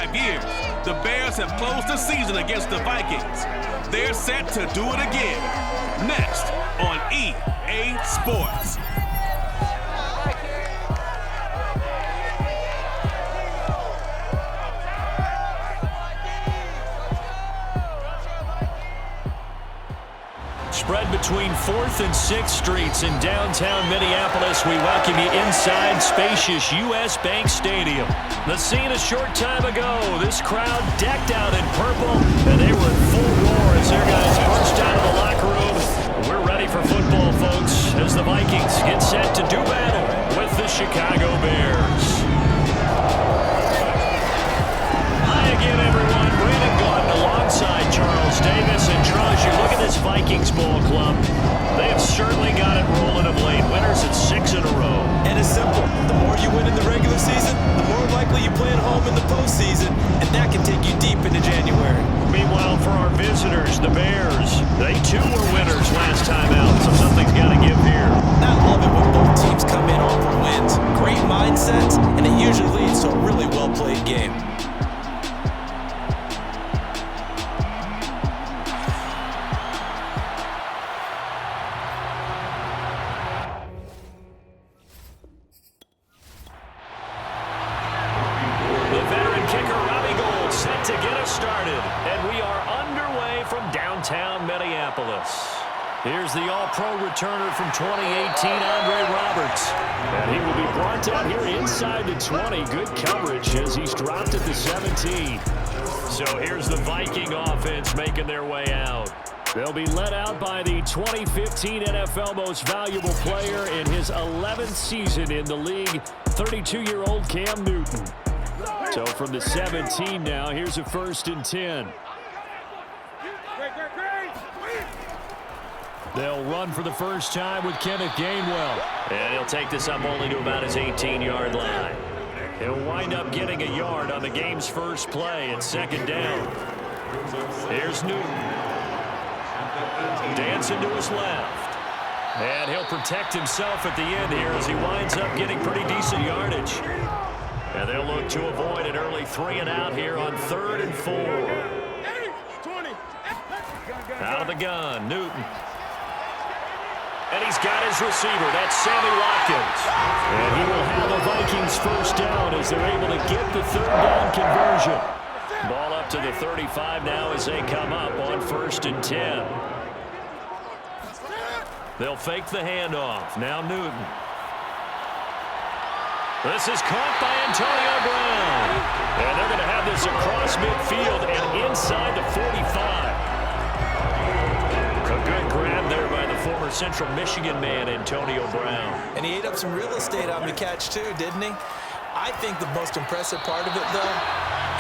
5 years, the Bears have closed the season against the Vikings. They're set to do it again. Next on EA Sports. Spread between 4th and 6th Streets in downtown Minneapolis, we welcome you inside spacious U.S. Bank Stadium. The scene a short time ago, this crowd decked out in purple, and they were in full roar as their guys burst out of the locker room. We're ready for football, folks, as the Vikings get set to do battle with the Chicago Bears. Hi again, everyone. Brandon Gordon alongside Charles Davis. And Charles, you look at this Vikings ball club. They have certainly got it rolling of late. Winners at 6 in a row. And it's simple. The more you win in the regular season, the more likely you play at home in the postseason, and that can take you deep into January. Meanwhile, for our visitors, the Bears, they too were winners last time out, so something's got to give here. I love it when both teams come in off of wins. Great mindsets, and it usually leads to a really well-played game. Here's the all-pro returner from 2018, Andre Roberts. And he will be brought down here inside the 20. Good coverage as he's dropped at the 17. So here's the Viking offense making their way out. They'll be led out by the 2015 NFL Most Valuable Player in his 11th season in the league, 32-year-old Cam Newton. So from the 17 now, here's a 1st and 10. They'll run for the first time with Kenneth Gainwell. And he'll take this up only to about his 18-yard line. He'll wind up getting a yard on the game's first play at 2nd down. Here's Newton. Dancing to his left. And he'll protect himself at the end here as he winds up getting pretty decent yardage. And they'll look to avoid an early 3 and out here on 3rd and 4. Out of the gun, Newton. And he's got his receiver. That's Sammy Watkins. And he will have the Vikings first down as they're able to get the 3rd down conversion. Ball up to the 35 now as they come up on 1st and 10. They'll fake the handoff. Now Newton. This is caught by Antonio Brown. And they're going to have this across midfield and inside the 45. A good grab there by the former Central Michigan man, Antonio Brown. And he ate up some real estate on the catch too, didn't he? I think the most impressive part of it, though,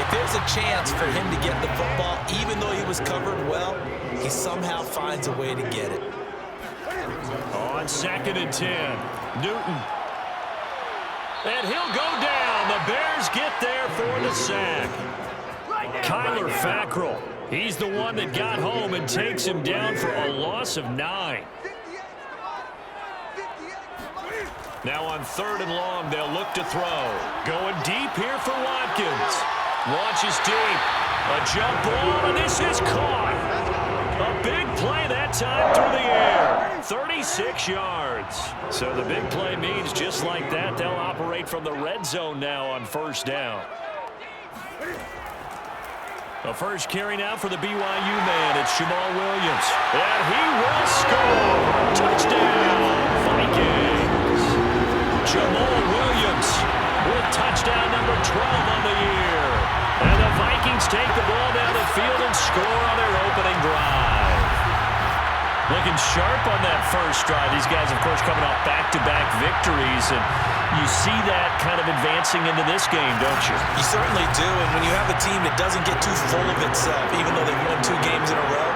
if there's a chance for him to get the football, even though he was covered well, he somehow finds a way to get it. On 2nd and 10, Newton. And he'll go down. The Bears get there for the sack. Kyler Fackrell. He's the one that got home and takes him down for a loss of 9. Now on 3rd and long, they'll look to throw. Going deep here for Watkins. Launches deep. A jump ball, and this is caught. A big play that time through the air. 36 yards. So the big play means just like that, they'll operate from the red zone now on 1st down. The first carry now for the BYU man. It's Jamal Williams. And he will score. Touchdown, Vikings. Jamal Williams with touchdown number 12 on the year. And the Vikings take the ball down the field and score on their opening drive. Looking sharp on that first drive. These guys, of course, coming off back-to-back victories. And you see that kind of advancing into this game, don't you? You certainly do. And when you have a team that doesn't get too full of itself, even though they've won 2 games in a row,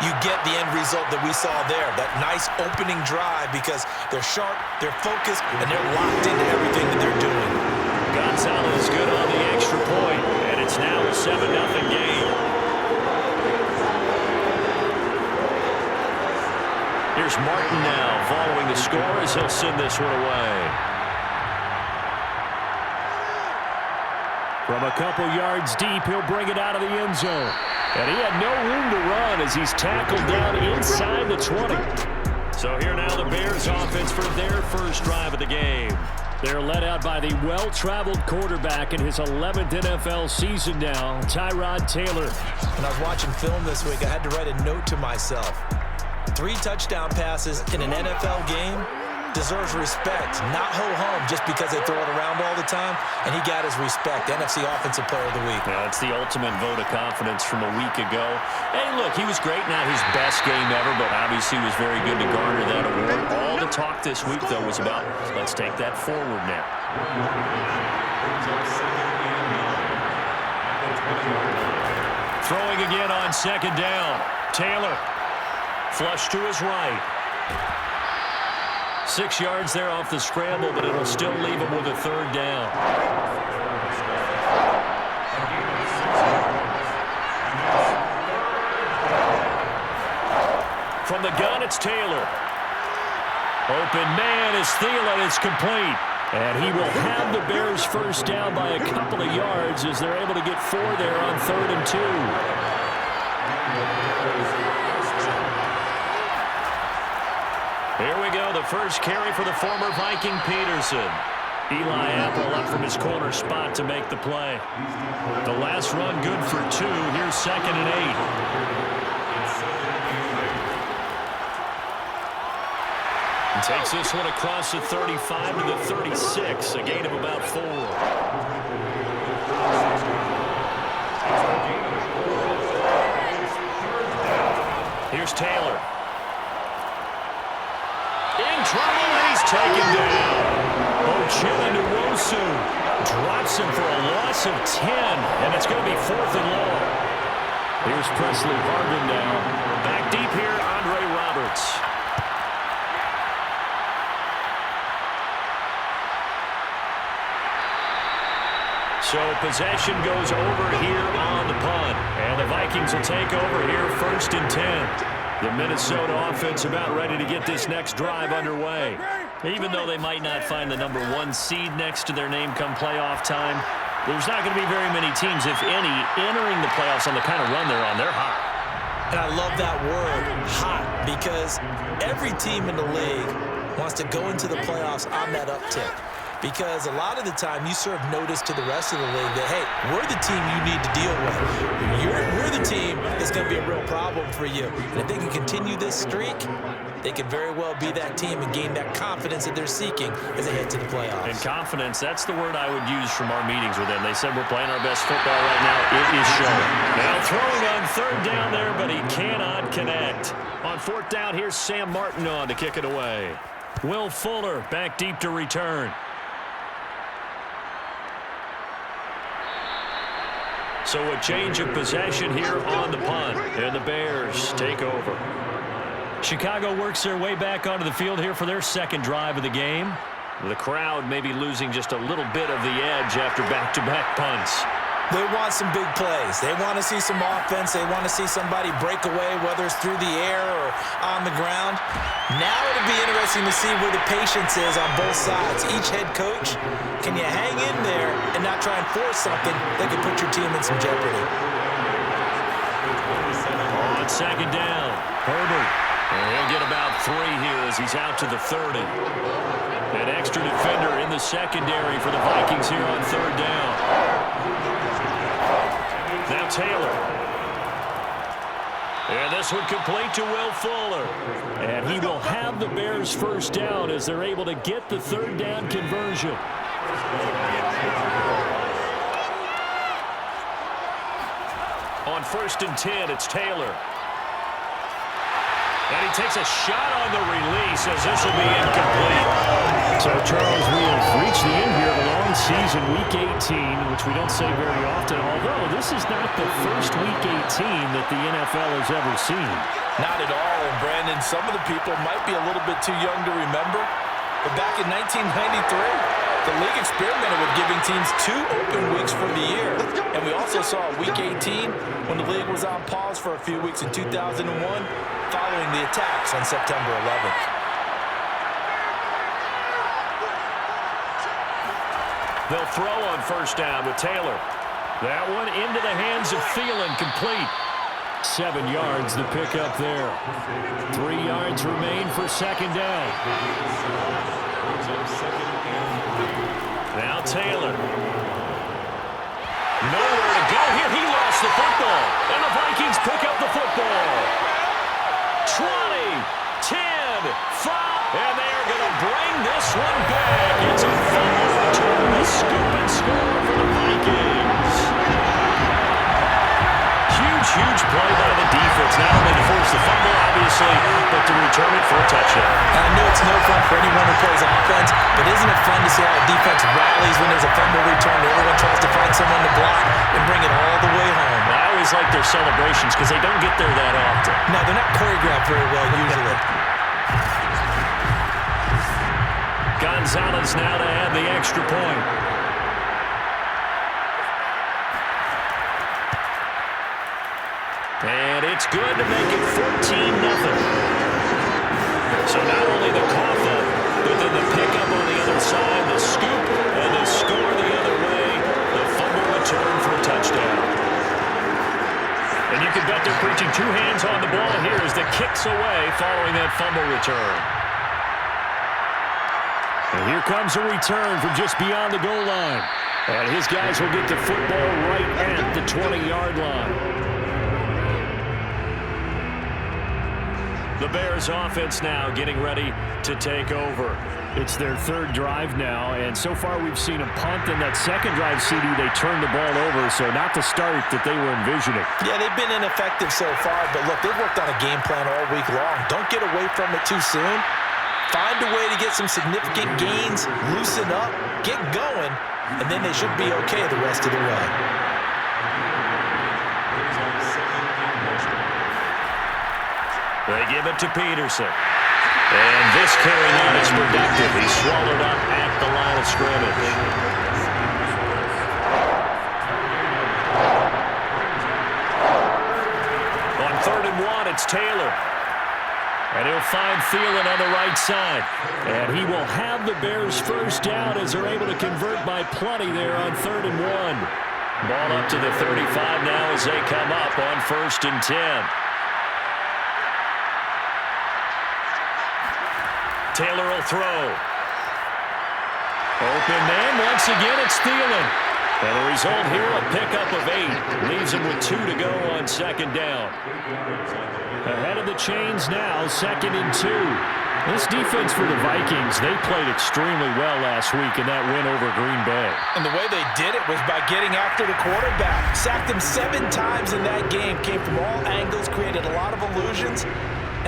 you get the end result that we saw there. That nice opening drive because they're sharp, they're focused, and they're locked into everything that they're doing. Gonzalez good on the extra point, and it's now a 7-0 game. Here's Martin now following the score as he'll send this one away. From a couple yards deep, he'll bring it out of the end zone. And he had no room to run as he's tackled down inside the 20. So here now the Bears offense for their first drive of the game. They're led out by the well-traveled quarterback in his 11th NFL season now, Tyrod Taylor. When I was watching film this week, I had to write a note to myself. 3 touchdown passes in an NFL game deserves respect, not ho-hum just because they throw it around all the time, and he got his respect. NFC Offensive Player of the Week. Yeah, it's the ultimate vote of confidence from a week ago. Hey, look, he was great, not his best game ever, but obviously was very good to garner that award. All the talk this week, though, was about, let's take that forward now. Throwing again on second down. Taylor, flush to his right. 6 yards there off the scramble, but it'll still leave him with a third down. From the gun, it's Taylor. Open man is Thielen. It's complete. And he will have the Bears first down by a couple of yards as they're able to get 4 there on 3rd and 2. Here we go, the first carry for the former Viking Peterson. Eli Apple up from his corner spot to make the play. The last run good for 2. Here's 2nd and 8. And takes this one across the 35 to the 36, a gain of about 4. Here's Taylor. In trouble, and he's taken down. Ochilin-Nwosu drops him for a loss of 10, and it's going to be 4th and long. Here's Presley Harvin now. Back deep here, Andre Roberts. So possession goes over here on the punt, and the Vikings will take over here 1st and 10. The Minnesota offense about ready to get this next drive underway. Even though they might not find the number 1 seed next to their name come playoff time, there's not going to be very many teams, if any, entering the playoffs on the kind of run they're on. They're hot. And I love that word, hot, because every team in the league wants to go into the playoffs on that uptick. Because a lot of the time you serve notice to the rest of the league that, hey, we're the team you need to deal with. We're the team that's going to be a real problem for you. And if they can continue this streak, they could very well be that team and gain that confidence that they're seeking as they head to the playoffs. And confidence, that's the word I would use from our meetings with them. They said we're playing our best football right now. It is showing. Now throwing on 3rd down there, but he cannot connect. On 4th down, here's Sam Martin on to kick it away. Will Fuller back deep to return. So a change of possession here on the punt, and the Bears take over. Chicago works their way back onto the field here for their 2nd drive of the game. The crowd maybe losing just a little bit of the edge after back-to-back punts. They want some big plays. They want to see some offense. They want to see somebody break away, whether it's through the air or on the ground. Now it'll be interesting to see where the patience is on both sides. Each head coach, can you hang in there and not try and force something that could put your team in some jeopardy? On 2nd down, Herbert. And he'll get about 3 here as he's out to the 30. An extra defender in the secondary for the Vikings here on 3rd down. Now Taylor. And this one complete to Will Fuller. And he will have the Bears first down as they're able to get the 3rd down conversion. On 1st and 10, it's Taylor. And he takes a shot on the release as this will be incomplete. So, Charles, we have reached the end here of a long season, Week 18, which we don't say very often, although this is not the first Week 18 that the NFL has ever seen. Not at all, and Brandon, some of the people might be a little bit too young to remember, but back in 1993, the league experimented with giving teams 2 open weeks for the year. And we also saw Week 18 when the league was on pause for a few weeks in 2001 following the attacks on September 11th. They'll throw on 1st down with Taylor. That one into the hands of Thielen, complete. 7 yards the pickup there. 3 yards remain for second down. Now Taylor. Nowhere to go here. He lost the football. And the Vikings pick up the football. 20, 10, 5. And they are going to bring this one back. It's a fumble return. A scoop and score for the Vikings. Huge play by the defense, not only to force the fumble, obviously, but to return it for a touchdown. And I know it's no fun for anyone who plays offense, but isn't it fun to see how a defense rallies when there's a fumble return? Everyone tries to find someone to block and bring it all the way home. Well, I always like their celebrations because they don't get there that often. No, they're not choreographed very well usually. Gonzalez now to add the extra point. And it's good to make it 14-0. So not only the cough up, but then the pickup on the other side, the scoop, and the score the other way, the fumble return for a touchdown. And you can bet they're preaching 2 hands on the ball here as the kick's away following that fumble return. And here comes a return from just beyond the goal line. And his guys will get the football right at the 20-yard line. The Bears offense now getting ready to take over. It's their 3rd drive now, and so far we've seen a punt. In that second drive, CD, they turned the ball over, so not the start that they were envisioning. Yeah, they've been ineffective so far, but look, they've worked on a game plan all week long. Don't get away from it too soon. Find a way to get some significant gains, loosen up, get going, and then they should be okay the rest of the way. They give it to Peterson. And this carry not as productive. He's swallowed up at the line of scrimmage. On 3rd and 1, it's Taylor. And he'll find Thielen on the right side. And he will have the Bears first down as they're able to convert by plenty there on 3rd and 1. Ball up to the 35 now as they come up on 1st and 10. Taylor will throw. Open man. Once again, it's Thielen. And the result here, a pickup of 8. Leaves him with 2 to go on second down. Ahead of the chains now, 2nd and 2. This defense for the Vikings, they played extremely well last week in that win over Green Bay. And the way they did it was by getting after the quarterback. Sacked him 7 times in that game. Came from all angles, created a lot of illusions,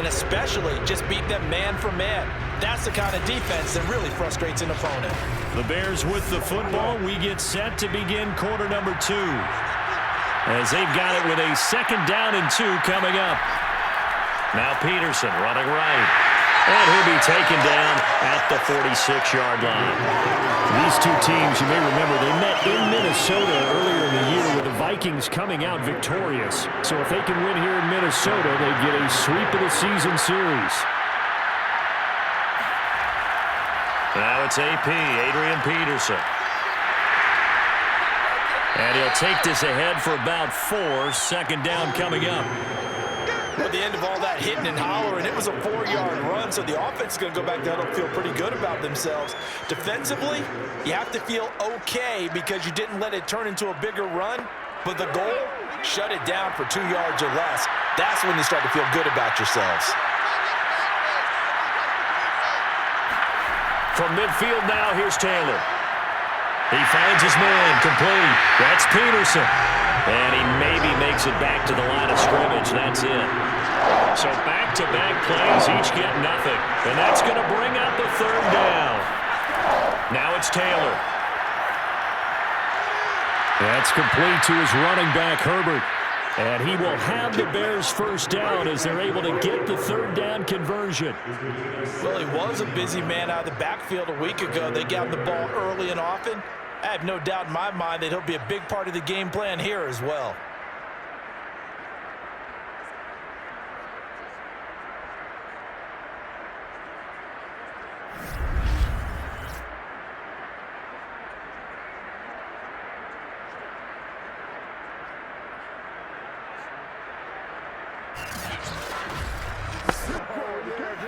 and especially just beat them man for man. That's the kind of defense that really frustrates an opponent. The Bears with the football. We get set to begin quarter number 2. As they've got it with a 2nd down and 2 coming up. Now Peterson running right. And he'll be taken down at the 46-yard line. These two teams, you may remember, they met in Minnesota earlier in the year with the Vikings coming out victorious. So if they can win here in Minnesota, they get a sweep of the season series. Now it's AP, Adrian Peterson. And he'll take this ahead for about 4. 2nd down coming up. At the end of all that hitting and hollering, it was a 4-yard run, so the offense is going to go back there and feel pretty good about themselves. Defensively, you have to feel okay because you didn't let it turn into a bigger run, but the goal, shut it down for 2 yards or less. That's when you start to feel good about yourselves. From midfield now, here's Taylor. He finds his man, complete. That's Peterson. And he maybe makes it back to the line of scrimmage. That's it. So back-to-back plays, each get nothing. And that's going to bring up the 3rd down. Now it's Taylor. That's complete to his running back, Herbert. And he will have the Bears first down as they're able to get the 3rd down conversion. Well, he was a busy man out of the backfield a week ago. They got him the ball early and often. I have no doubt in my mind that he'll be a big part of the game plan here as well.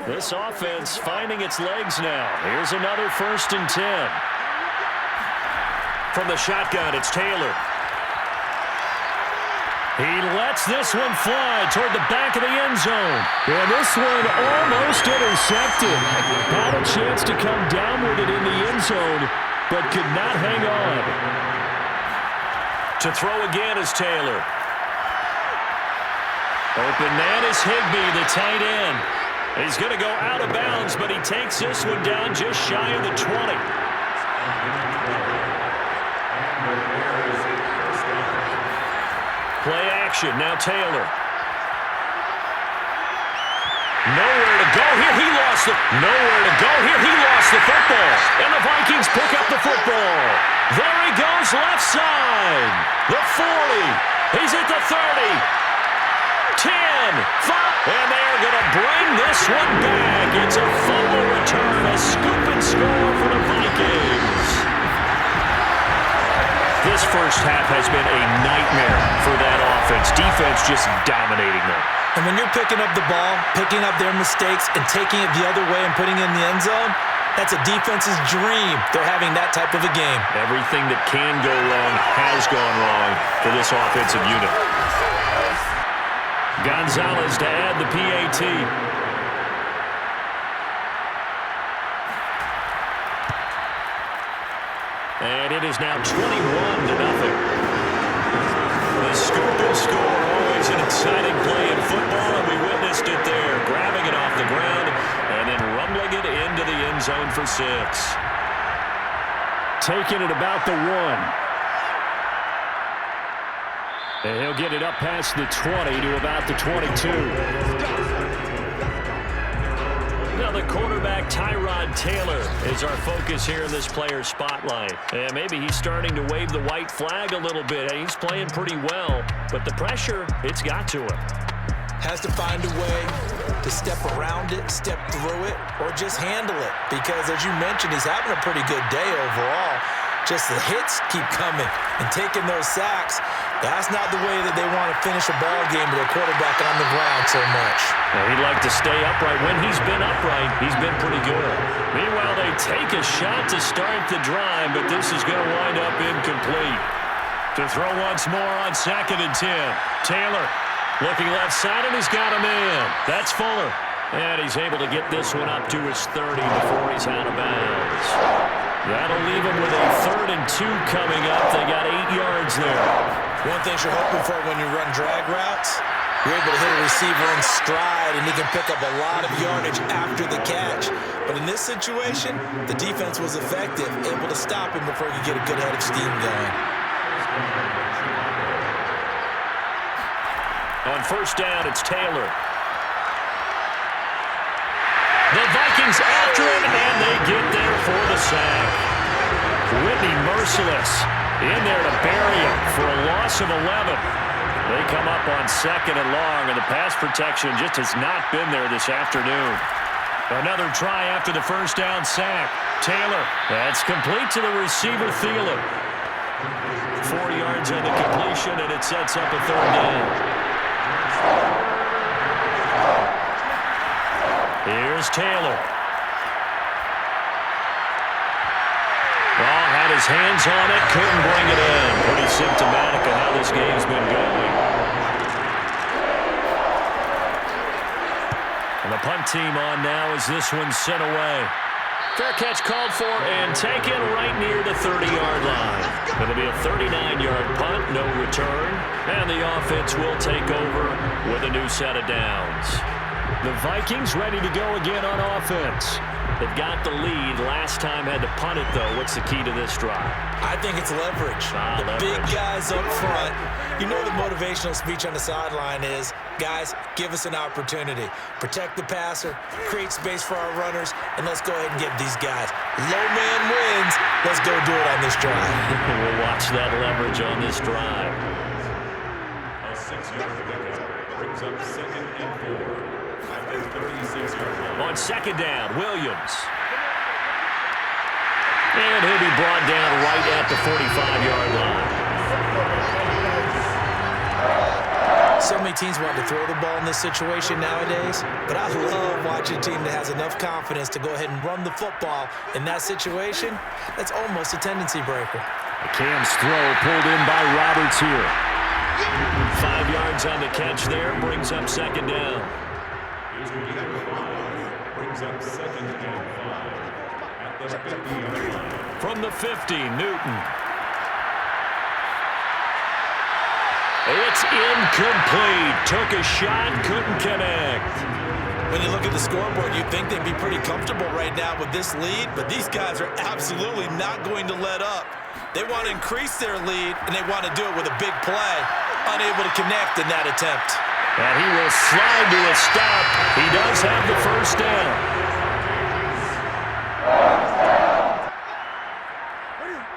This offense finding its legs now. Here's another 1st and 10. From the shotgun, it's Taylor. He lets this one fly toward the back of the end zone. And this one almost intercepted. Had a chance to come down with it in the end zone, but could not hang on. To throw again is Taylor. Open man is Higbee, the tight end. He's going to go out of bounds, but he takes this one down just shy of the 20. Play action, now Taylor. Nowhere to go here, he lost it. Nowhere to go here, he lost the football. And the Vikings pick up the football. There he goes, left side. The 40. He's at the 30. 10, 5, and they're going to bring this one back. It's a fumble return, a scoop and score for the Vikings. This first half has been a nightmare for that offense. Defense just dominating them. And when you're picking up the ball, picking up their mistakes, and taking it the other way and putting it in the end zone, that's a defense's dream. They're having that type of a game. Everything that can go wrong has gone wrong for this offensive unit. Gonzalez to add the PAT. And it is now 21-0. The scoop and score, always an exciting play in football, and we witnessed it there, grabbing it off the ground and then rumbling it into the end zone for 6. Taking it about the 1. And he'll get it up past the 20 to about the 22. Now the quarterback, Tyrod Taylor, is our focus here in this player spotlight. And maybe he's starting to wave the white flag a little bit. He's playing pretty well, but the pressure, it's got to him. Has to find a way to step around it, step through it, or just handle it. Because as you mentioned, he's having a pretty good day overall. Just the hits keep coming and taking those sacks. That's not the way that they want to finish a ball game with a quarterback on the ground so much. Well, he'd like to stay upright. When he's been upright, he's been pretty good. Meanwhile, they take a shot to start the drive, but this is going to wind up incomplete. To throw once more on 2nd and 10. Taylor looking left side, and he's got him in. That's Fuller. And he's able to get this one up to his 30 before he's out of bounds. That'll leave him with a 3rd and 2 coming up. They got 8 yards there. One thing you're hoping for when you run drag routes, you're able to hit a receiver in stride, and he can pick up a lot of yardage after the catch. But in this situation, the defense was effective, able to stop him before he could get a good head of steam going. On 1st down, it's Taylor. The Vikings after him, and they get there for the sack. Whitney merciless in there to bury him for a loss of 11. They come up on 2nd and long, and the pass protection just has not been there this afternoon. Another try after the 1st down sack. Taylor, that's complete to the receiver, Thielen. 4 yards on the completion, and it sets up a 3rd down. Here's Taylor. Well, had his hands on it, couldn't bring it in. Pretty symptomatic of how this game's been going. And the punt team on now as this one's sent away. Fair catch called for and taken right near the 30-yard line. It'll be a 39-yard punt, no return. And the offense will take over with a new set of downs. The Vikings ready to go again on offense. They've got the lead. Last time had to punt it, though. What's the key to this drive? I think it's leverage. Big guys up front. You know the motivational speech on the sideline is, guys, give us an opportunity. Protect the passer, create space for our runners, and let's go ahead and get these guys. Low man wins. Let's go do it on this drive. We'll watch that leverage on this drive. A 6-yard pickup brings up 2nd and 4. On 2nd down, Williams. And he'll be brought down right at the 45-yard line. So many teams want to throw the ball in this situation nowadays, but I love watching a team that has enough confidence to go ahead and run the football in that situation. That's almost a tendency breaker. Cam's throw pulled in by Roberts here. 5 yards on the catch there, brings up second down. Brings up second and 5 at the 50-yard line. From the 50, Newton. It's incomplete. Took a shot, couldn't connect. When you look at the scoreboard, you'd think they'd be pretty comfortable right now with this lead, but these guys are absolutely not going to let up. They want to increase their lead, and they want to do it with a big play. Unable to connect in that attempt. And he will slide to a stop. He does have the first down.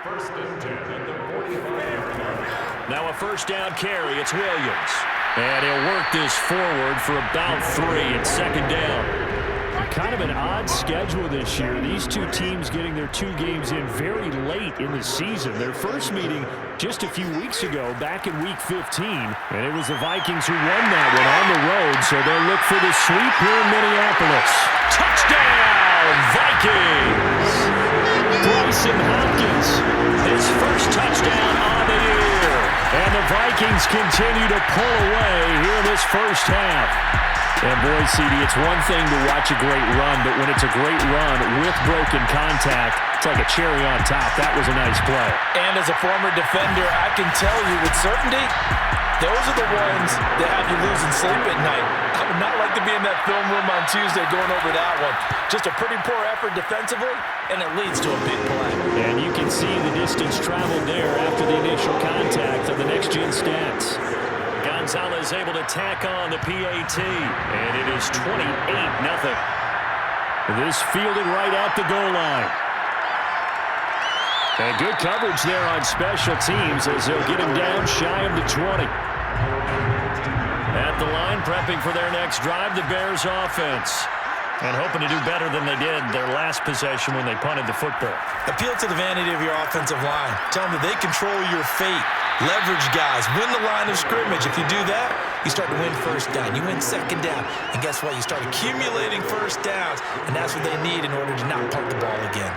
First and 10 at the 45-yard line. Now a first down carry. It's Williams. And he'll work this forward for about 3 at second down. Kind of an odd schedule this year. These two teams getting their 2 games in very late in the season. Their first meeting just a few weeks ago, back in Week 15. And it was the Vikings who won that one on the road, so they'll look for the sweep here in Minneapolis. Touchdown, Vikings! Bryson Hopkins, his first touchdown on the year. And the Vikings continue to pull away here in this first half. And boy, CD, it's one thing to watch a great run, but when it's a great run with broken contact, it's like a cherry on top. That was a nice play. And as a former defender, I can tell you with certainty, those are the ones that have you losing sleep at night. I would not like to be in that film room on Tuesday going over that one. Just a pretty poor effort defensively, and it leads to a big play. And you can see the distance traveled there after the initial contact of the next-gen stats. Gonzalez able to tack on the PAT, and it is 28-0. This fielded right at the goal line. And good coverage there on special teams as they'll get him down shy of the 20. At the line, prepping for their next drive, the Bears offense. And hoping to do better than they did their last possession when they punted the football. Appeal to the vanity of your offensive line. Tell them that they control your fate. Leverage guys. Win the line of scrimmage. If you do that, you start to win first down. You win second down. And guess what? You start accumulating first downs. And that's what they need in order to not punt the ball again.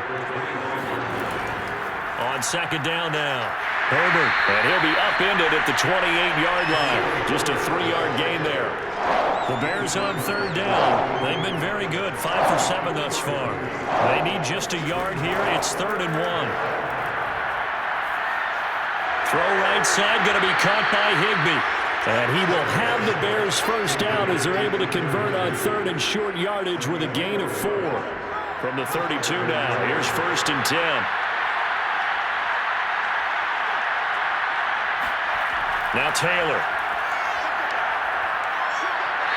On second down now, Herbert. And he'll be upended at the 28-yard line. Just a 3-yard gain there. The Bears on third down. They've been very good, 5 for 7 thus far. They need just a yard here. It's 3rd and 1. Throw right side, going to be caught by Higbee. And he will have the Bears first down as they're able to convert on 3rd and short yardage with a gain of 4. From the 32 now, here's 1st and 10. Now Taylor.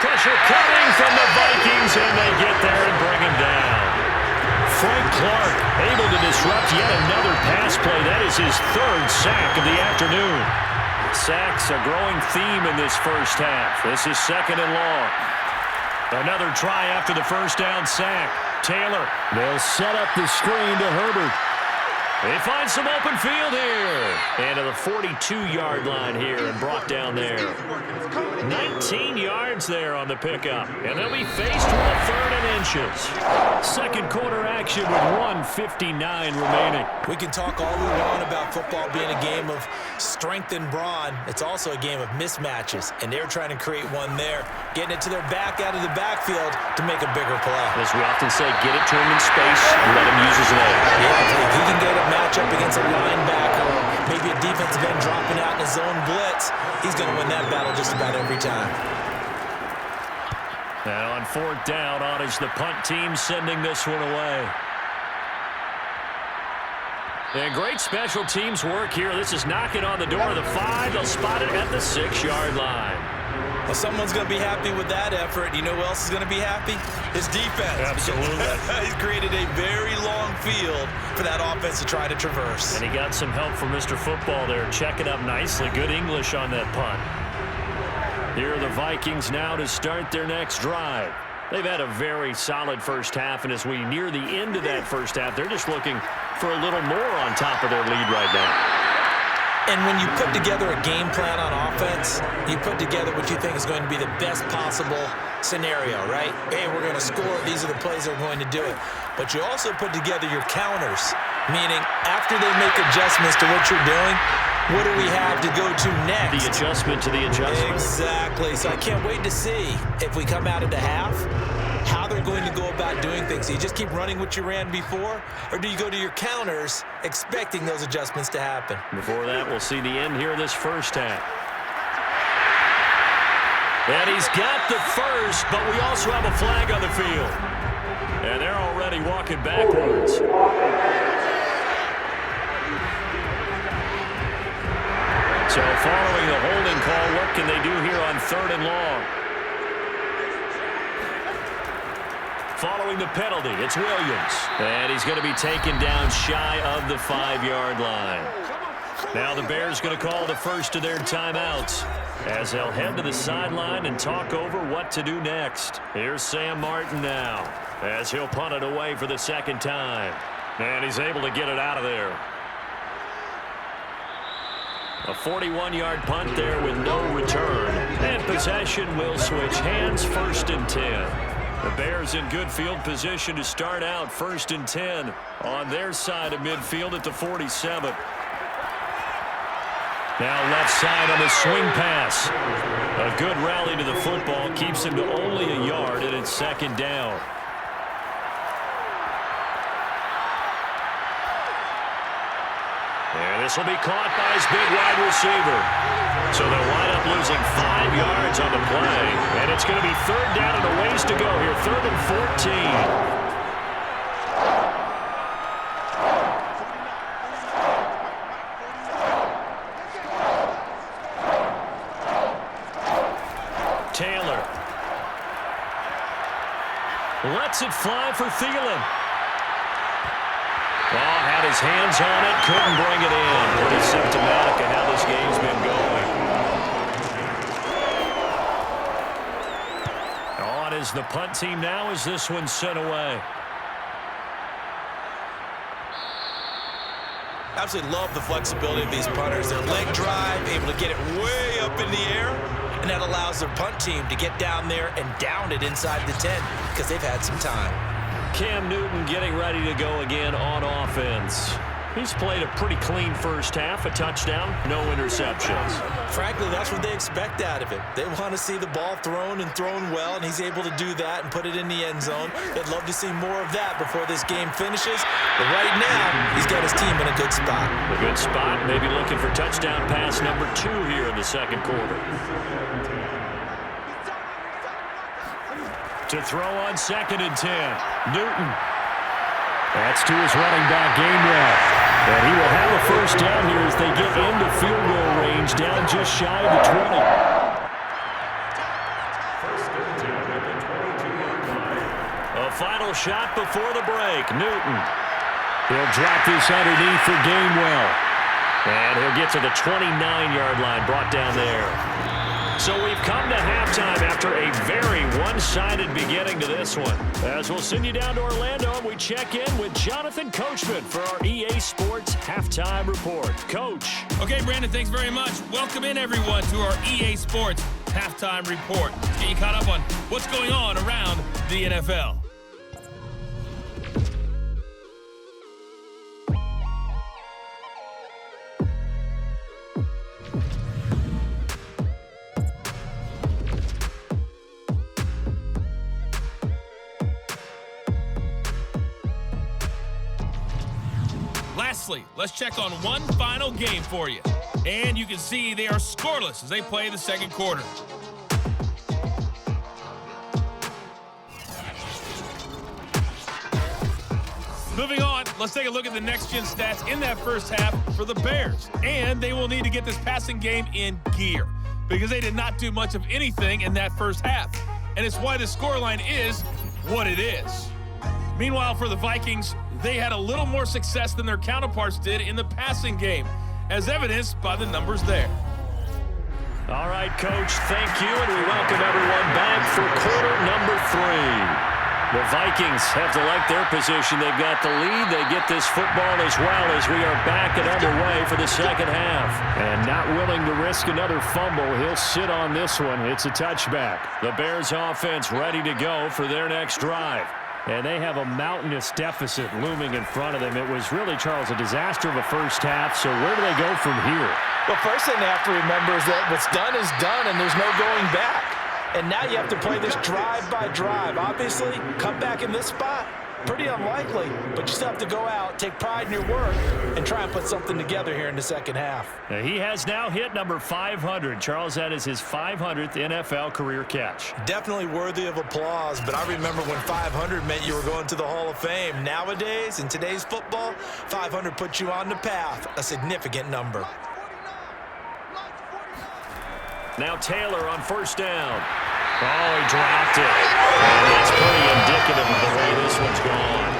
Pressure coming from the Vikings, and they get there and bring him down. Frank Clark able to disrupt yet another pass play. That is his 3rd sack of the afternoon. Sacks a growing theme in this first half. This is 2nd and long. Another try after the first down sack. Taylor, they'll set up the screen to Herbert. They find some open field here. And to the 42-yard line here and brought down there. 19 yards there on the pickup. And they'll be faced with a 3rd and inches. Second quarter action with 1:59 remaining. We can talk all we want about football being a game of strength and brawn. It's also a game of mismatches. And they're trying to create one there. Getting it to their back out of the backfield to make a bigger play. As we often say, get it to him in space and let him use his leg. Yeah, if he can get a matchup against a linebacker, maybe a defensive end dropping out in a zone blitz, he's going to win that battle just about every time. And on 4th down, on is the punt team sending this one away. And great special teams work here. This is knocking on the door of the 5. They'll spot it at the 6-yard line. Well, someone's going to be happy with that effort. You know who else is going to be happy? His defense. Absolutely. He's created a very long field for that offense to try to traverse. And he got some help from Mr. Football there, checking up nicely. Good English on that punt. Here are the Vikings now to start their next drive. They've had a very solid first half, and as we near the end of that first half, they're just looking for a little more on top of their lead right now. And when you put together a game plan on offense, you put together what you think is going to be the best possible scenario, right? Hey, we're going to score. These are the plays that are going to do it. But you also put together your counters, meaning after they make adjustments to what you're doing, what do we have to go to next? The adjustment to the adjustment. Exactly. So I can't wait to see if we come out of the half, how they're going to go about doing things. Do you just keep running what you ran before, or do you go to your counters expecting those adjustments to happen? Before that, we'll see the end here of this first half. And he's got the first, but we also have a flag on the field. And they're already walking backwards. So following the holding call, what can they do here on 3rd and long? Following the penalty, it's Williams. And he's going to be taken down shy of the 5-yard line. Now the Bears going to call the first of their timeouts as they'll head to the sideline and talk over what to do next. Here's Sam Martin now as he'll punt it away for the second time. And he's able to get it out of there. A 41-yard punt there with no return. And possession will switch hands, 1st and 10. The Bears in good field position to start out 1st and 10 on their side of midfield at the 47. Now left side on the swing pass. A good rally to the football keeps him to only a yard, and it's 2nd down. And this will be caught by his big wide receiver. So they'll wind up losing 5 yards on the play. And it's going to be 3rd down and a ways to go here. 3rd and 14. Taylor. Lets it fly for Thielen. Oh, had his hands on it, couldn't bring it in. Pretty symptomatic of how this game's been going. On is the punt team now as this one's sent away. Absolutely love the flexibility of these punters. Their leg drive, able to get it way up in the air, and that allows their punt team to get down there and down it inside the 10 because they've had some time. Cam Newton getting ready to go again on offense. He's played a pretty clean first half, a touchdown, no interceptions. Frankly, that's what they expect out of it. They want to see the ball thrown and thrown well, and he's able to do that and put it in the end zone. They'd love to see more of that before this game finishes. But right now, he's got his team in a good spot. A good spot, maybe looking for touchdown pass number 2 here in the 2nd quarter. To throw on 2nd and 10. Newton. That's to his running back, Gainwell. And he will have a first down here as they get into field goal range, down just shy of the 20. A final shot before the break. Newton. He'll drop this underneath for Gainwell. And he'll get to the 29-yard line, brought down there. So we've come to halftime after a very one-sided beginning to this one. As we'll send you down to Orlando, and we check in with Jonathan Coachman for our EA Sports Halftime Report. Coach. Okay, Brandon, thanks very much. Welcome in, everyone, to our EA Sports Halftime Report. Let's get you caught up on what's going on around the NFL. Lastly, let's check on one final game for you. And you can see they are scoreless as they play the 2nd quarter. Moving on, let's take a look at the next-gen stats in that first half for the Bears. And they will need to get this passing game in gear because they did not do much of anything in that first half. And it's why the scoreline is what it is. Meanwhile, for the Vikings, they had a little more success than their counterparts did in the passing game, as evidenced by the numbers there. All right, Coach, thank you, and we welcome everyone back for quarter number 3. The Vikings have to like their position. They've got the lead. They get this football as well as we are back and underway for the second half. And not willing to risk another fumble, he'll sit on this one. It's a touchback. The Bears offense ready to go for their next drive. And they have a mountainous deficit looming in front of them. It was really, Charles, a disaster of a first half. So where do they go from here? Well, first thing they have to remember is that what's done is done, and there's no going back. And now you have to play this drive by drive. Obviously, come back in this spot, pretty unlikely. But you still have to go out, take pride in your work, and try and put something together here in the second half. Now, he has now hit number 500. Charles, that is his 500th NFL career catch. Definitely worthy of applause, but I remember when 500 meant you were going to the Hall of Fame. Nowadays, in today's football, 500 puts you on the path, a significant number. Now Taylor on first down. Oh, he dropped it. And that's pretty indicative of the way this one's gone.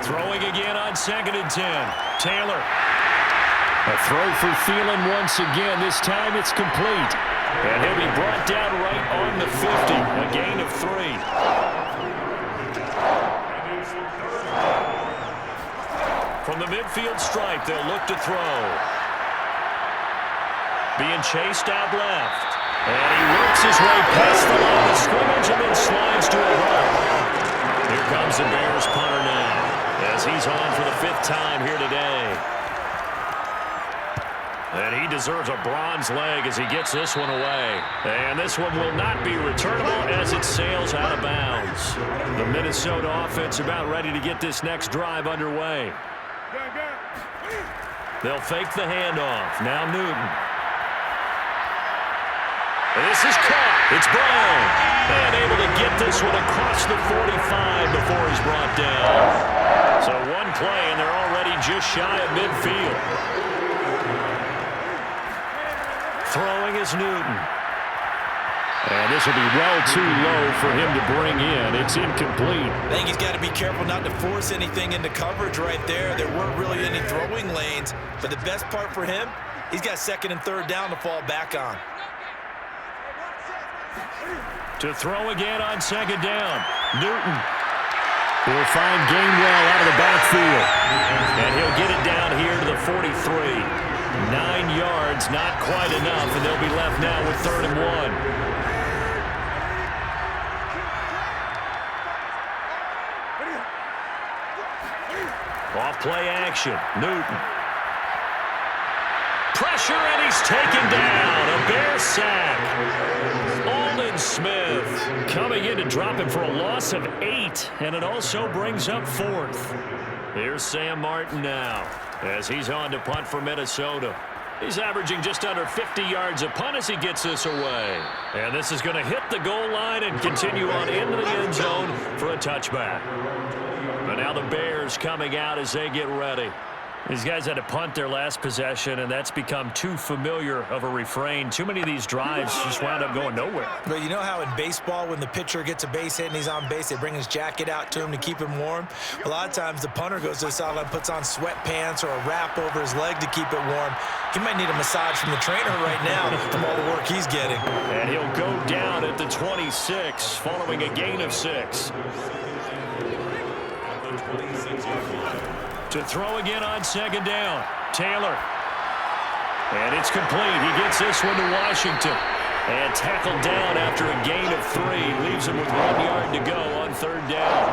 Throwing again on 2nd and 10. Taylor. A throw for Thielen once again. This time it's complete. And he'll be brought down right on the 50. A gain of 3. From the midfield stripe, they'll look to throw. Being chased out left. And he works his way past the line of scrimmage and then slides to a run. Here comes the Bears punter now, as he's on for the 5th time here today. And he deserves a bronze leg as he gets this one away. And this one will not be returnable as it sails out of bounds. The Minnesota offense about ready to get this next drive underway. They'll fake the handoff. Now Newton. This is caught. It's Brown. And able to get this one across the 45 before he's brought down. So one play, and they're already just shy of midfield. Throwing is Newton. And this will be well too low for him to bring in. It's incomplete. I think he's got to be careful not to force anything into coverage right there. There weren't really any throwing lanes. But the best part for him, he's got 2nd and 3rd down to fall back on. To throw again on 2nd down. Newton will find Gainwell out of the backfield. And he'll get it down here to the 43. 9 yards, not quite enough, and they'll be left now with 3rd and 1. Off play action. Newton. Pressure, and he's taken down. A Bear sack. Aldon Smith coming in to drop him for a loss of 8, and it also brings up 4th. Here's Sam Martin now as he's on to punt for Minnesota. He's averaging just under 50 yards a punt as he gets this away. And this is going to hit the goal line and continue on into the end zone for a touchback. But now the Bears coming out as they get ready. These guys had to punt their last possession, and that's become too familiar of a refrain. Too many of these drives just wound up going nowhere. But you know how in baseball, when the pitcher gets a base hit and he's on base, they bring his jacket out to him to keep him warm? A lot of times the punter goes to the sideline, puts on sweatpants or a wrap over his leg to keep it warm. He might need a massage from the trainer right now from all the work he's getting. And he'll go down at the 26 following a gain of 6. To throw again on 2nd down. Taylor. And it's complete. He gets this one to Washington. And tackled down after a gain of 3. Leaves him with 1 yard to go on 3rd down.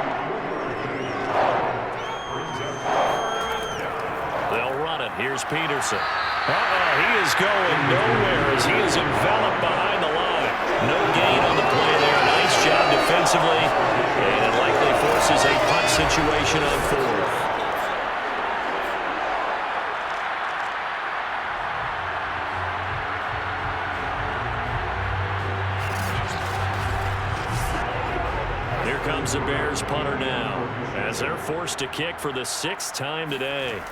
They'll run it. Here's Peterson. He is going nowhere as he is enveloped behind the line. No gain on the play there. Nice job defensively. And it likely forces a punt situation on 4th. Here comes the Bears punter now as they're forced to kick for the 6th time today.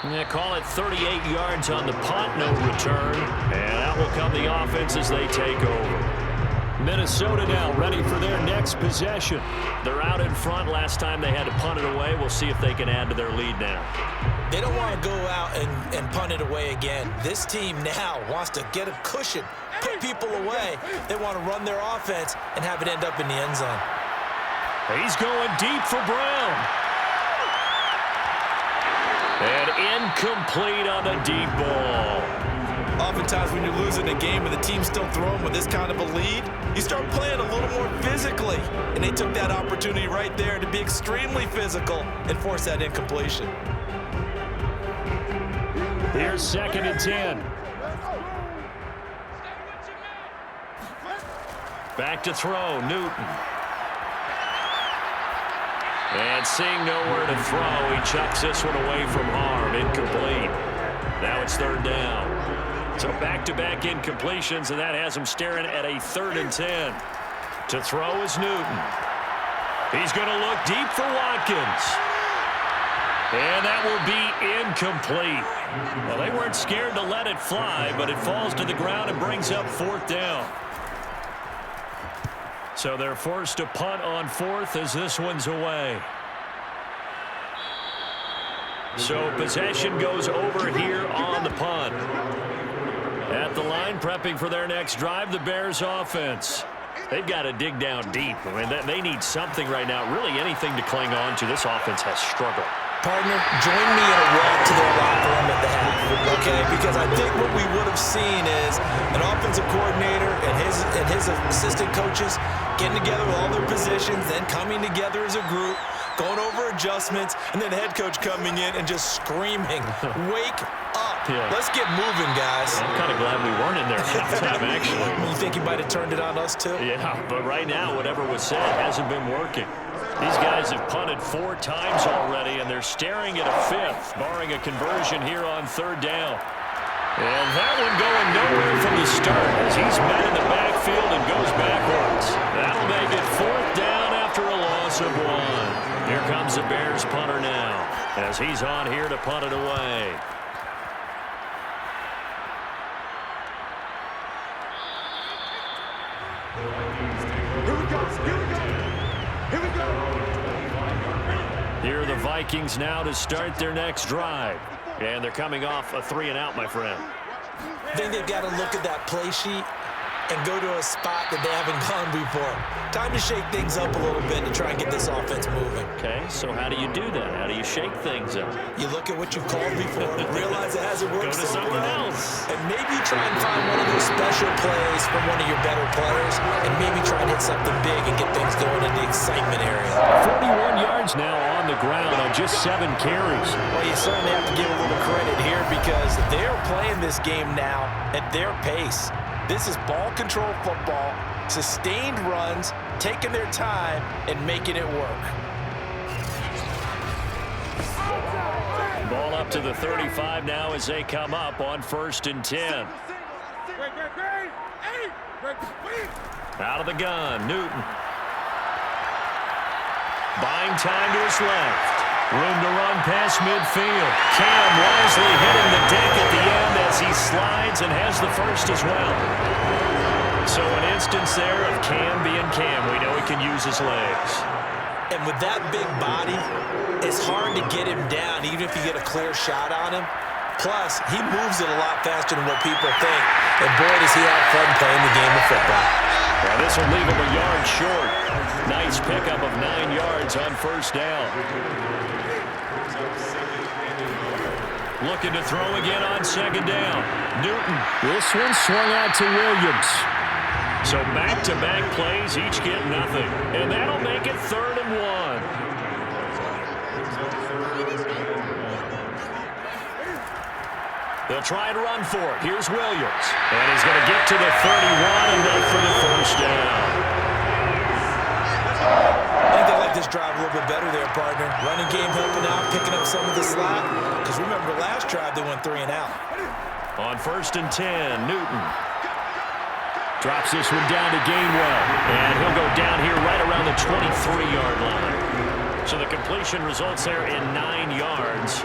Yeah, call it 38 yards on the punt, no return. And out will come the offense as they take over. Minnesota now ready for their next possession. They're out in front. Last time they had to punt it away. We'll see if they can add to their lead now. They don't want to go out and punt it away again. This team now wants to get a cushion, put people away. They want to run their offense and have it end up in the end zone. He's going deep for Brown. And incomplete on the deep ball. Oftentimes when you're losing a game and the team's still throwing with this kind of a lead, you start playing a little more physically. And they took that opportunity right there to be extremely physical and force that incompletion. Here's 2nd and 10. Back to throw, Newton. And seeing nowhere to throw, he chucks this one away from harm, incomplete. Now it's 3rd down. So back-to-back incompletions, and that has him staring at a 3rd and 10. To throw is Newton. He's going to look deep for Watkins. And that will be incomplete. Well, they weren't scared to let it fly, but it falls to the ground and brings up 4th down. So they're forced to punt on 4th as this one's away. So possession goes over here on the punt. At the line, prepping for their next drive, the Bears offense. They've got to dig down deep. I mean, they need something right now, really anything to cling on to. This offense has struggled. Partner, join me in a walk to their locker room at the half, okay? Because I think what we would have seen is an offensive coordinator and his assistant coaches getting together with all their positions, then coming together as a group, going over adjustments, and then the head coach coming in and just screaming, wake up. Yeah. Let's get moving, guys. I'm kind of glad we weren't in there at halftime, actually. You think he might have turned it on us, too? Yeah, but right now, whatever was said hasn't been working. These guys have punted 4 times already, and they're staring at a 5th, barring a conversion here on 3rd down. And that one going nowhere from the start as he's met in the backfield and goes backwards. That'll make it 4th down after a loss of 1. Here comes the Bears punter now as he's on here to punt it away. Here are the Vikings now to start their next drive. And they're coming off a 3-and-out, my friend. I think they've got to look at that play sheet and go to a spot that they haven't gone before. Time to shake things up a little bit to try and get this offense moving. Okay, so how do you do that? How do you shake things up? You look at what you've called before, realize it hasn't worked so well, something else. and maybe try and find one of those special plays from one of your better players, and maybe try and hit something big and get things going in the excitement area. 41 yards now on the ground on just 7 carries. Well, you certainly have to give a little credit here because they're playing this game now at their pace. This is ball control football, sustained runs, taking their time, and making it work. Ball up to the 35 now as they come up on 1st and 10. Out of the gun, Newton. Buying time to his left. Room to run past midfield. Cam wisely hitting the deck at the end as he slides and has the first as well. So an instance there of Cam being Cam. We know he can use his legs. And with that big body, it's hard to get him down even if you get a clear shot on him. Plus, he moves it a lot faster than what people think. And boy, does he have fun playing the game of football. Well, this will leave him a yard short. Nice pickup of 9 yards on 1st down. Looking to throw again on 2nd down. Newton. This one swung out to Williams. So back-to-back plays, each get nothing. And that'll make it 3rd and 1. They'll try and run for it. Here's Williams. And he's going to get to the 31 enough for the 1st down. I think they like this drive a little bit better there, partner. Running game helping out, picking up some of the slack. Because remember, the last drive they went 3-and-out. On 1st and 10, Newton. Drops this one down to Gainwell. And he'll go down here right around the 23-yard line. So the completion results there in 9 yards.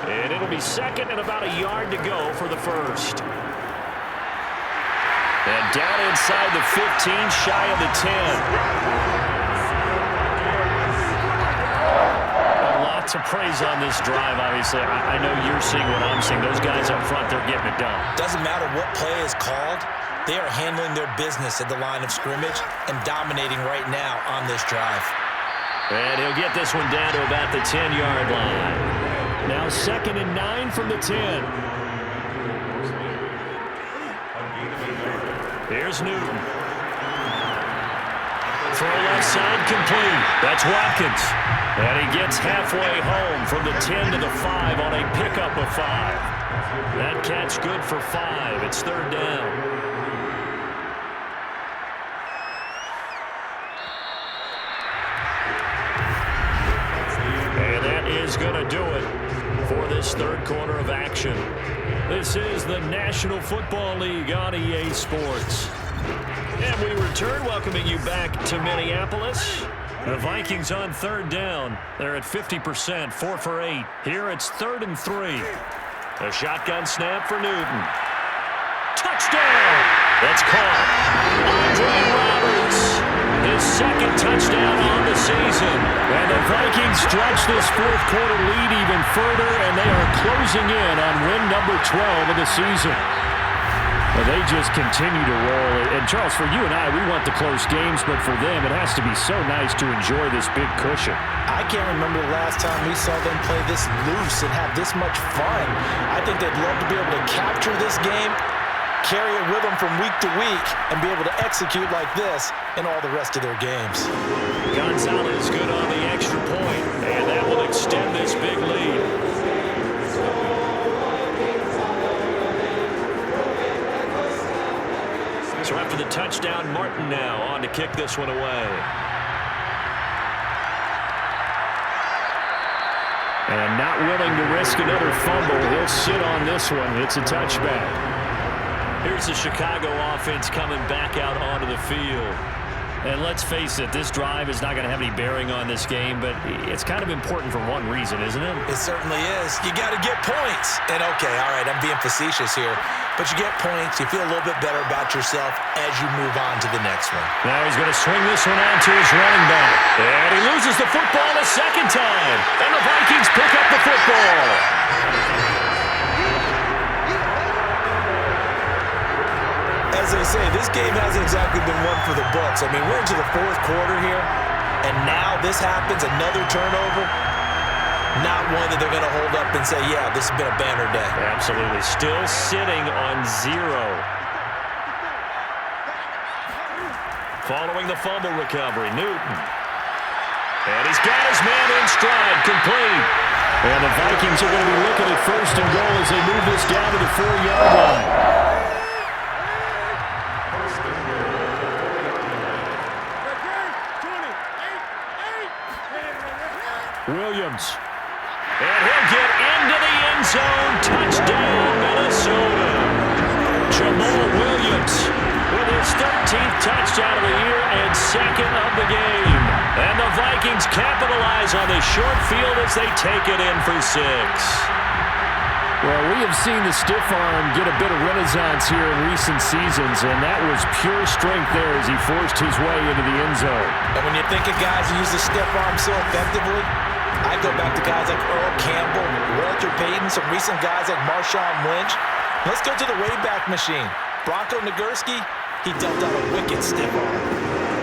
And it'll be 2nd and about a yard to go for the 1st. And down inside the 15, shy of the 10. Some praise on this drive, obviously. I know you're seeing what I'm seeing. Those guys up front, they're getting it done. Doesn't matter what play is called. They are handling their business at the line of scrimmage and dominating right now on this drive. And he'll get this one down to about the 10-yard line. Now 2nd and 9 from the 10. Here's Newton. Throw left side complete. That's Watkins. And he gets halfway home from the 10 to the 5 on a pickup of 5. That catch good for 5. It's 3rd down. And that is going to do it for this 3rd quarter of action. This is the National Football League on EA Sports. And we return, welcoming you back to Minneapolis. The Vikings on 3rd down. They're at 50%, 4 for 8. Here it's 3rd and 3. A shotgun snap for Newton. Touchdown! That's caught. Andre Roberts, his 2nd touchdown on the season. And the Vikings stretch this 4th quarter lead even further, and they are closing in on win number 12 of the season. Well, they just continue to roll. And, Charles, for you and I, we want the close games, but for them, it has to be so nice to enjoy this big cushion. I can't remember the last time we saw them play this loose and have this much fun. I think they'd love to be able to capture this game, carry it with them from week to week, and be able to execute like this in all the rest of their games. Gonzalez good on the extra point, and that will extend this big lead. So after the touchdown, Martin now on to kick this one away. And not willing to risk another fumble, he'll sit on this one. It's a touchback. Here's the Chicago offense coming back out onto the field. And let's face it, this drive is not going to have any bearing on this game, but it's kind of important for one reason, isn't it? It certainly is. You got to get points. And, okay, all right, I'm being facetious here. But you get points, you feel a little bit better about yourself as you move on to the next one. Now he's going to swing this one out to his running back. And he loses the football a 2nd time. And the Vikings pick up the football. As they say, this game hasn't exactly been one for the books. I mean, we're into the 4th quarter here, and now this happens, another turnover. Not one that they're going to hold up and say, yeah, this has been a banner day. Absolutely. Still sitting on 0. Following the fumble recovery, Newton. And he's got his man in stride, complete. And the Vikings are going to be looking at 1st and goal as they move this down to the 4-yard line. Williams. And he'll get into the end zone. Touchdown, Minnesota. Jamal Williams with his 13th touchdown of the year and 2nd of the game. And the Vikings capitalize on this short field as they take it in for 6. Well, we have seen the stiff arm get a bit of renaissance here in recent seasons, and that was pure strength there as he forced his way into the end zone. And when you think of guys who use the stiff arm so effectively, I go back to guys like Earl Campbell, Walter Payton, some recent guys like Marshawn Lynch. Let's go to the Wayback Machine. Bronco Nagurski, he dealt out a wicked stiff arm.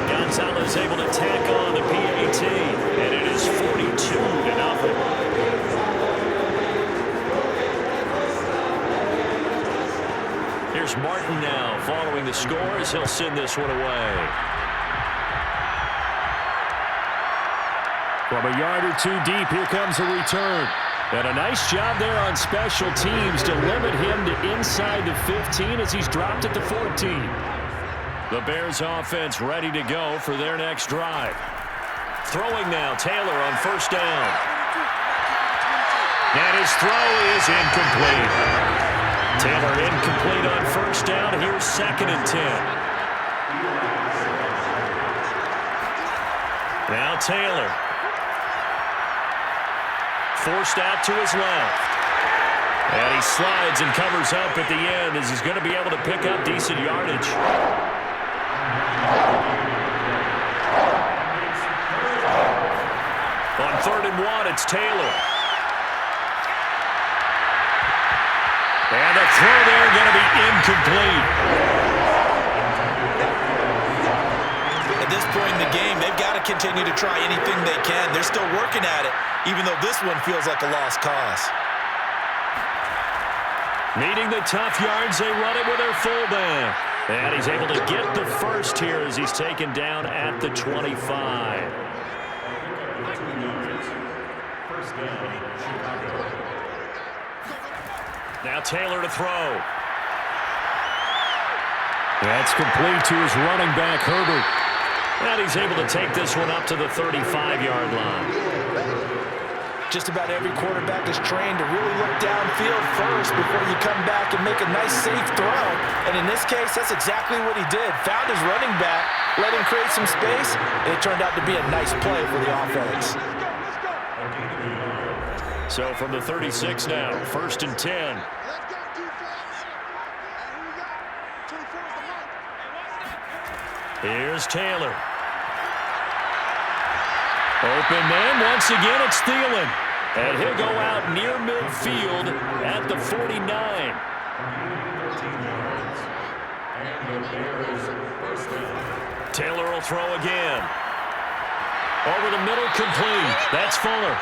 Gonzalez able to tack on the PAT, and it is 42-0. Here's Martin now following the score as he'll send this one away. From a yard or 2 deep, here comes a return. And a nice job there on special teams to limit him to inside the 15 as he's dropped at the 14. The Bears offense ready to go for their next drive. Throwing now, Taylor on 1st down. And his throw is incomplete. Taylor incomplete on 1st down. Here's 2nd and 10. Now Taylor. Forced out to his left. And he slides and covers up at the end as he's going to be able to pick up decent yardage. On 3rd and 1, it's Taylor. And the throw there going to be incomplete. At this point in the game, they've got to continue to try anything they can. They're still working at it, even though this one feels like a lost cause. Needing the tough yards, they run it with their fullback. And he's able to get the first here as he's taken down at the 25. Now Taylor to throw. That's complete to his running back, Herbert. And he's able to take this one up to the 35-yard line. Just about every quarterback is trained to really look downfield first before you come back and make a nice, safe throw. And in this case, that's exactly what he did. Found his running back, let him create some space, and it turned out to be a nice play for the offense. So from the 36 now, 1st and 10. Here's Taylor. Open man, once again it's Thielen. And he'll go out near midfield at the 49. Taylor will throw again. Over the middle, complete. That's Fuller.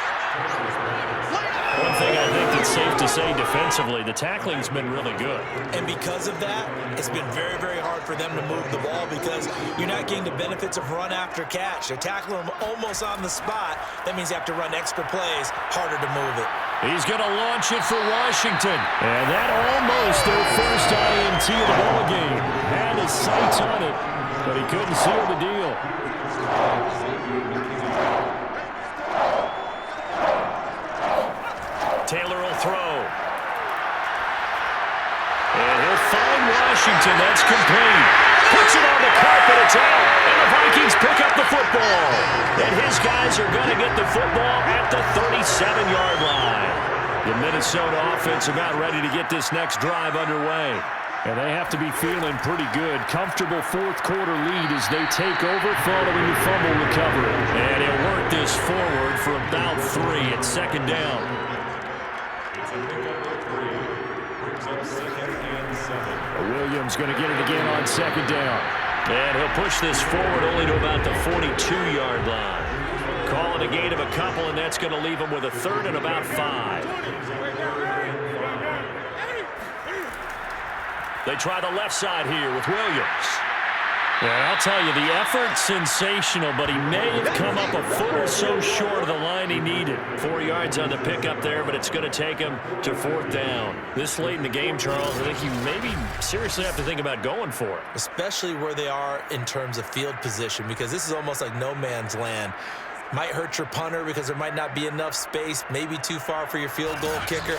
One thing I think that's safe to say defensively, the tackling's been really good. And because of that, it's been very, very hard for them to move the ball because you're not getting the benefits of run after catch. They're tackling them almost on the spot. That means you have to run extra plays, harder to move it. He's going to launch it for Washington. And that almost their first INT of the ball game. Had his sights on it, but he couldn't seal the deal. Taylor will throw. And he'll find Washington. That's complete. Puts it on the carpet. It's out. And the Vikings pick up the football. And his guys are going to get the football at the 37-yard line. The Minnesota offense about ready to get this next drive underway. And they have to be feeling pretty good. Comfortable fourth-quarter lead as they take over following the fumble recovery. And he'll work this forward for about 3 at 2nd down. Williams going to get it again on 2nd down. And he'll push this forward only to about the 42-yard line. Call it a gain of a couple, and that's going to leave him with a 3rd and about 5. They try the left side here with Williams. And I'll tell you, the effort's sensational, but he may have come up a foot or so short of the line he needed. 4 yards on the pickup there, but it's going to take him to 4th down. This late in the game, Charles, I think you maybe seriously have to think about going for it. Especially where they are in terms of field position, because this is almost like no man's land. Might hurt your punter because there might not be enough space, maybe too far for your field goal kicker.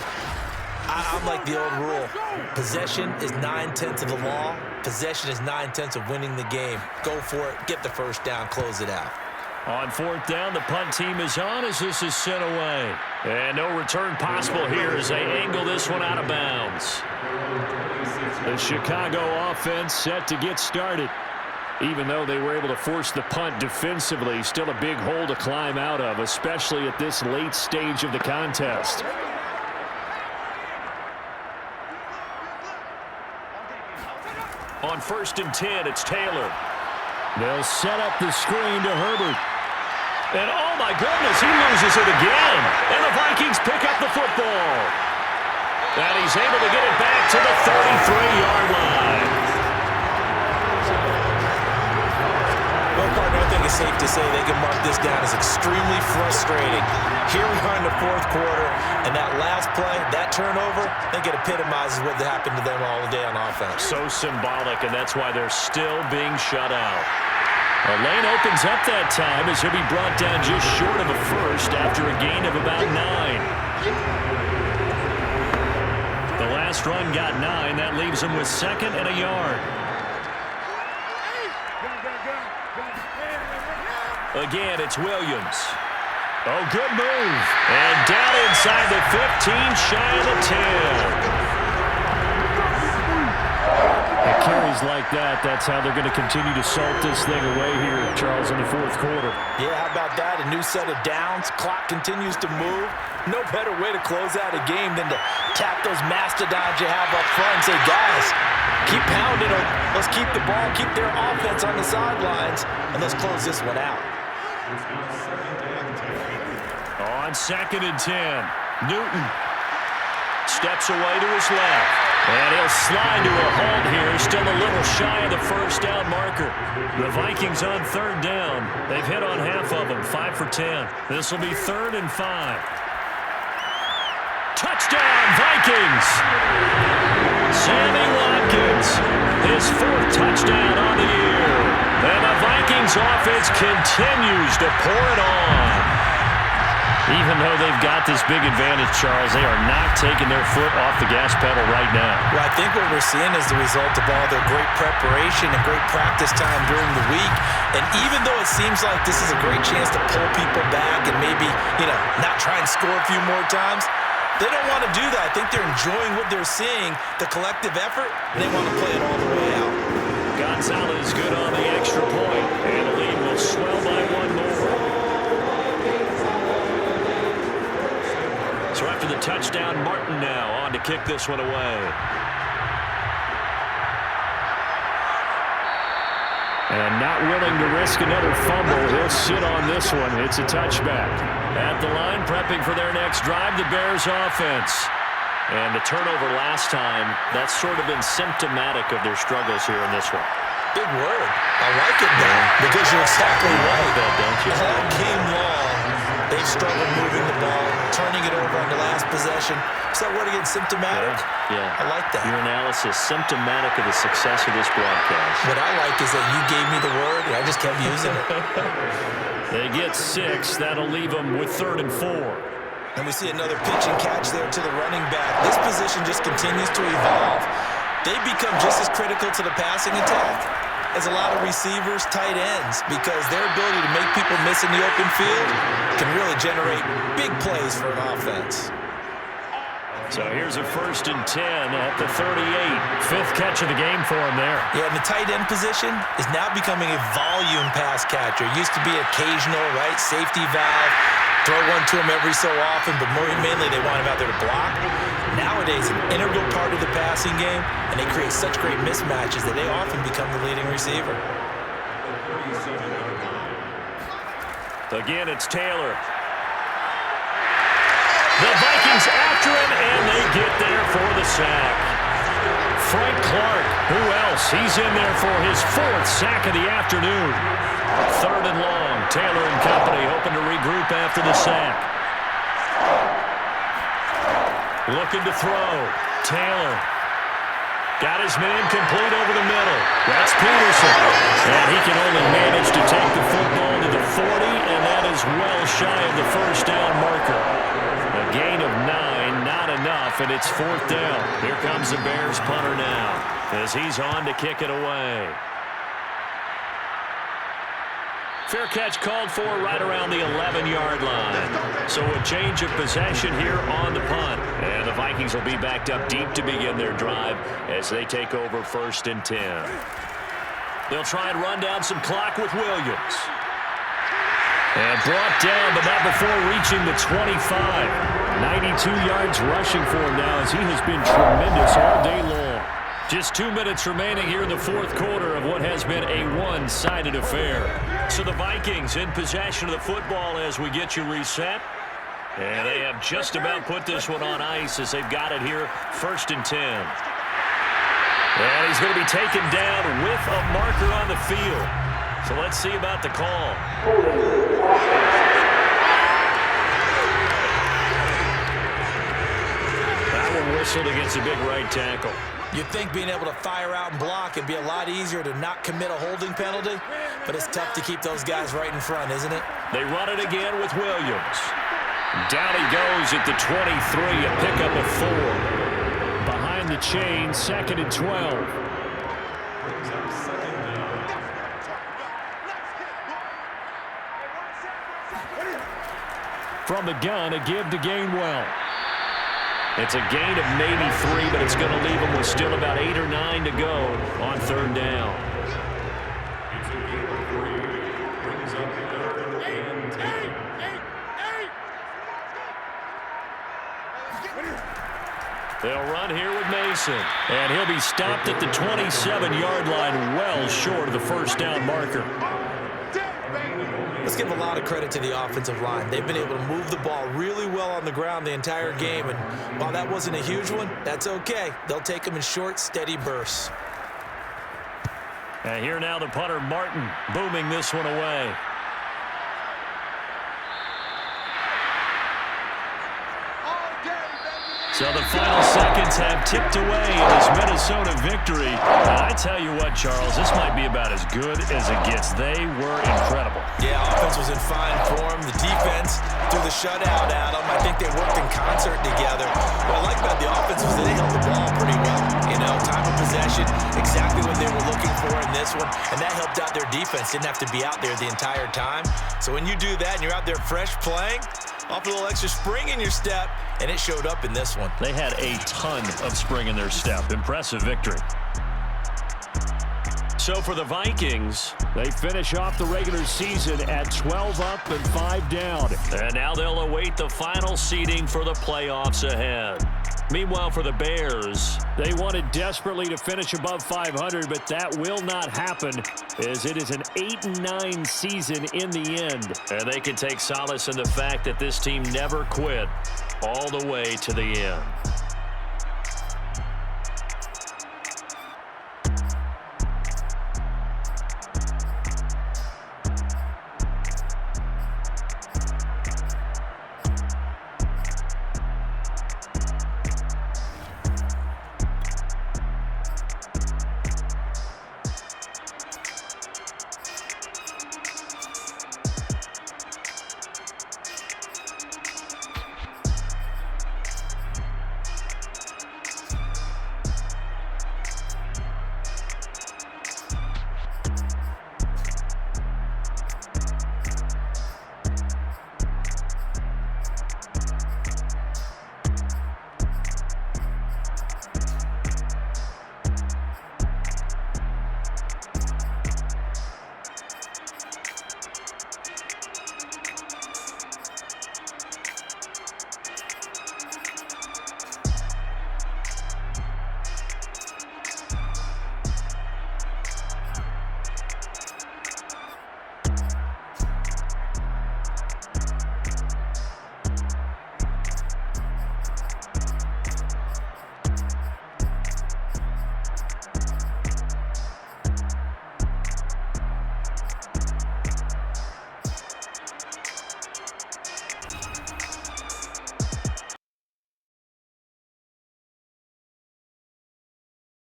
I'm like the old rule. Possession is 9/10 of the law. Possession is 9/10 of winning the game. Go for it. Get the first down. Close it out. On 4th down, the punt team is on as this is sent away. And no return possible here as they angle this one out of bounds. The Chicago offense set to get started. Even though they were able to force the punt defensively, still a big hole to climb out of, especially at this late stage of the contest. On 1st and 10, it's Taylor. They'll set up the screen to Herbert. And oh my goodness, he loses it again. And the Vikings pick up the football. And he's able to get it back to the 33-yard line. Well, partner, I think it's safe to say they can mark this down as extremely frustrating. Here we are in the 4th quarter, and that last play, that turnover, I think it epitomizes what happened to them all day on offense. So symbolic, and that's why they're still being shut out. A lane opens up that time as he'll be brought down just short of a first after a gain of about 9. The last run got 9. That leaves him with 2nd and a yard. Again, it's Williams. Oh, good move. And down inside the 15, shy of the 10. It carries plays like that, that's how they're going to continue to salt this thing away here, Charles, in the fourth quarter. Yeah, how about that? A new set of downs. Clock continues to move. No better way to close out a game than to tap those mastodons you have up front and say, guys, keep pounding them. Let's keep the ball, keep their offense on the sidelines, and let's close this one out. On 2nd and 10, Newton steps away to his left. And he'll slide to a halt here. Still a little shy of the first down marker. The Vikings on 3rd down. They've hit on half of them, 5 for 10. This will be 3rd and 5. Touchdown, Vikings! Sammy Watkins, his 4th touchdown on the year. And the Vikings offense continues to pour it on. Even though they've got this big advantage, Charles, they are not taking their foot off the gas pedal right now. Well, I think what we're seeing is the result of all their great preparation and great practice time during the week. And even though it seems like this is a great chance to pull people back and maybe, not try and score a few more times, they don't want to do that. I think they're enjoying what they're seeing, the collective effort, and they want to play it all the way out. Gonzalez good on the extra point, and the lead will swell by 1 more. So after the touchdown, Martin now on to kick this one away. And not willing to risk another fumble, he'll sit on this one. It's a touchback. At the line, prepping for their next drive, the Bears offense. And the turnover last time, that's sort of been symptomatic of their struggles here in this one. Big word. I like it, though, because you're exactly right. That, don't you? All game long, they've struggled moving the ball, turning it over on the last possession. Is that word again, symptomatic? Yeah. I like that. Your analysis, symptomatic of the success of this broadcast. What I like is that you gave me the word, and I just kept using it. They get 6. That'll leave them with 3rd and 4. And we see another pitch and catch there to the running back. This position just continues to evolve. They become just as critical to the passing attack as a lot of receivers, tight ends, because their ability to make people miss in the open field can really generate big plays for an offense. So here's a 1st and 10 at the 38. 5th catch of the game for him there. Yeah, and the tight end position is now becoming a volume pass catcher. It used to be occasional, right, safety valve, throw one to him every so often, but mainly they want him out there to block. Nowadays, an integral part of the passing game, and they create such great mismatches that they often become the leading receiver. Again, it's Taylor. The Vikings after him, and they get there for the sack. Frank Clark, who else? He's in there for his 4th sack of the afternoon. 3rd and long. Taylor and company hoping to regroup after the sack. Looking to throw. Taylor. Got his man complete over the middle. That's Peterson. And he can only manage to take the football to the 40, and that is well shy of the first down marker. A gain of 9, not enough, and it's 4th down. Here comes the Bears punter now as he's on to kick it away. Fair catch called for right around the 11-yard line. So a change of possession here on the punt. And the Vikings will be backed up deep to begin their drive as they take over 1st and 10. They'll try and run down some clock with Williams. And brought down, but not before reaching the 25. 92 yards rushing for him now as he has been tremendous all day long. Just 2 minutes remaining here in the 4th quarter of what has been a one-sided affair. So the Vikings in possession of the football as we get you reset. And they have just about put this one on ice as they've got it here, 1st and 10. And he's going to be taken down with a marker on the field. So let's see about the call. That one whistled against a big right tackle. You'd think being able to fire out and block would be a lot easier to not commit a holding penalty, but it's tough to keep those guys right in front, isn't it? They run it again with Williams. Down he goes at the 23, a pickup of 4. Behind the chain, 2nd and 12. From the gun, a give to Gainwell. It's a gain of maybe 3, but it's going to leave them with still about 8 or 9 to go on 3rd down. It's a gain of 3. Brings up 3rd and 10. They'll run here with Mason. And he'll be stopped at the 27-yard line, well short of the 1st down marker. Let's give a lot of credit to the offensive line. They've been able to move the ball really well on the ground the entire game. And while that wasn't a huge one, that's okay. They'll take them in short, steady bursts. And here now the punter, Martin, booming this one away. So the final seconds have ticked away in this Minnesota victory. And I tell you what, Charles, this might be about as good as it gets. They were incredible. Yeah, offense was in fine form. The defense threw the shutout at them. I think they worked in concert together. What I like about the offense was that they held the ball pretty well. You know, time of possession, exactly what they were looking for in this one. And that helped out their defense. Didn't have to be out there the entire time. So when you do that and you're out there fresh playing, off a little extra spring in your step, and it showed up in this one. They had a ton of spring in their step. Impressive victory. So for the Vikings, they finish off the regular season at 12 up and 5 down. And now they'll await the final seeding for the playoffs ahead. Meanwhile, for the Bears, they wanted desperately to finish above 500, but that will not happen as it is an 8-9 season in the end. And they can take solace in the fact that this team never quit all the way to the end.